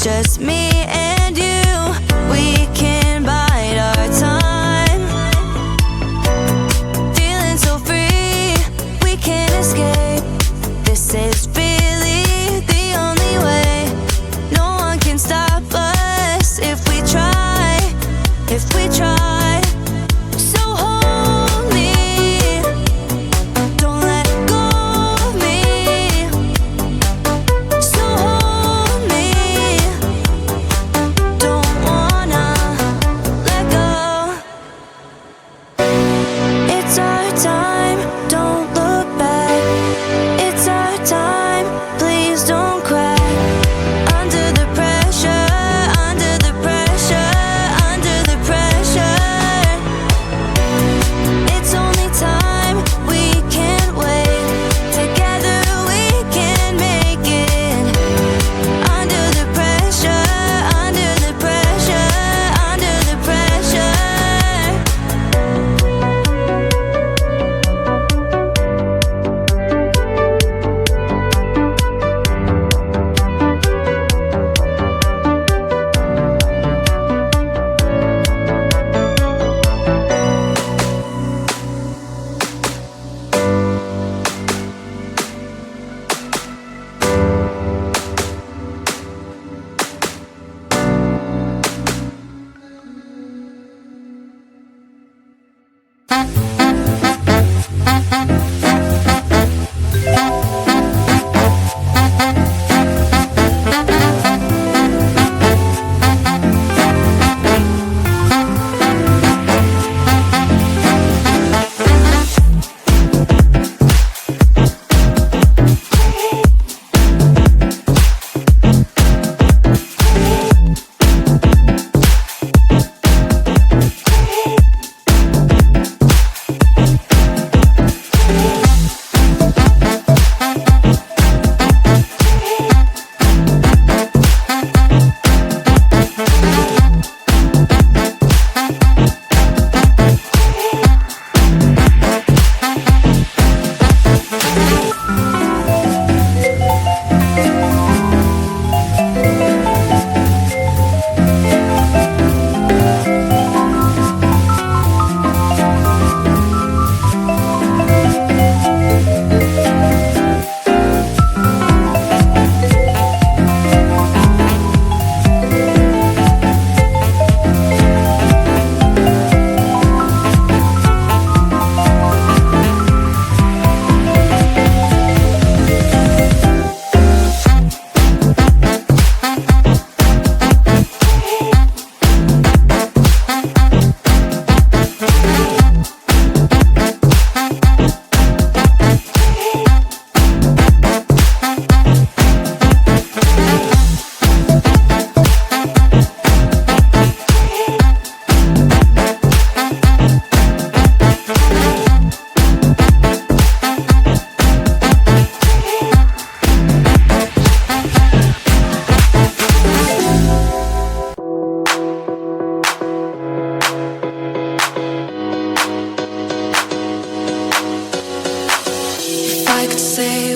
it's just me and you. We can bide our time, feeling so free. We can't escape. This is really the only way. No one can stop us if we try, if we try. So hold me, don't let go of me. So hold me, don't wanna let go. It's our time, don't look back. It's our time, please don't crack. Under the pressure, under the pressure, under the pressure. It's only time, we can't wait. Together we can make it. Under the pressure, under the pressure, under the pressure.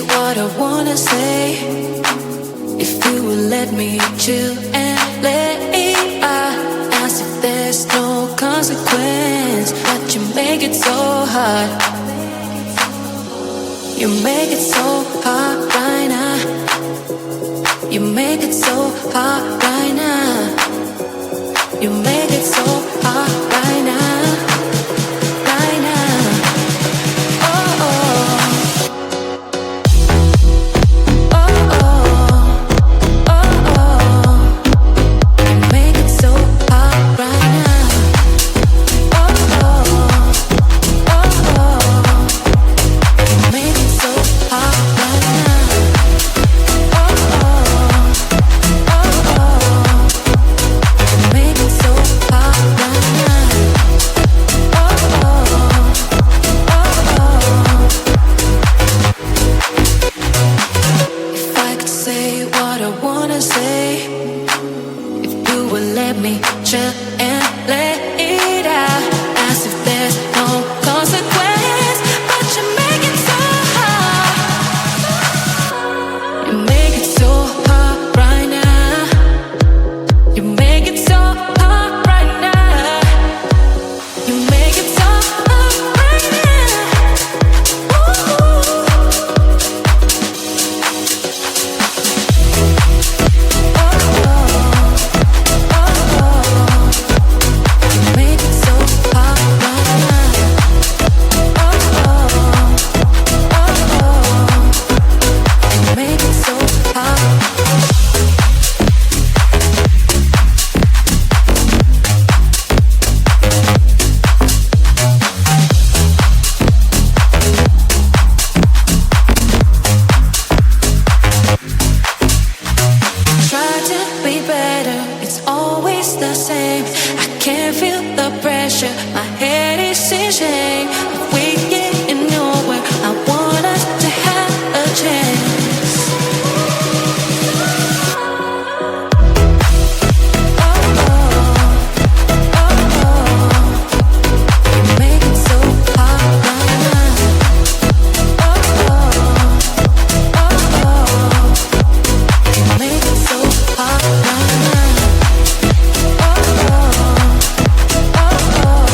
What I wanna say, if you would let me chill and let it out, as if there's no consequence. But you make it so hard. You make it so hard right now. You make it so hard right now. You make it so hard right now. Right now. Oh, oh. stays the same. I can't feel the pressure, my head is in shame. If we get nowhere, I want us to have a chance. Oh, oh, oh, oh. You make it so hard right now. Oh, oh, oh, oh. You make it so hard right now. Oh, oh, oh, oh.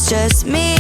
just me.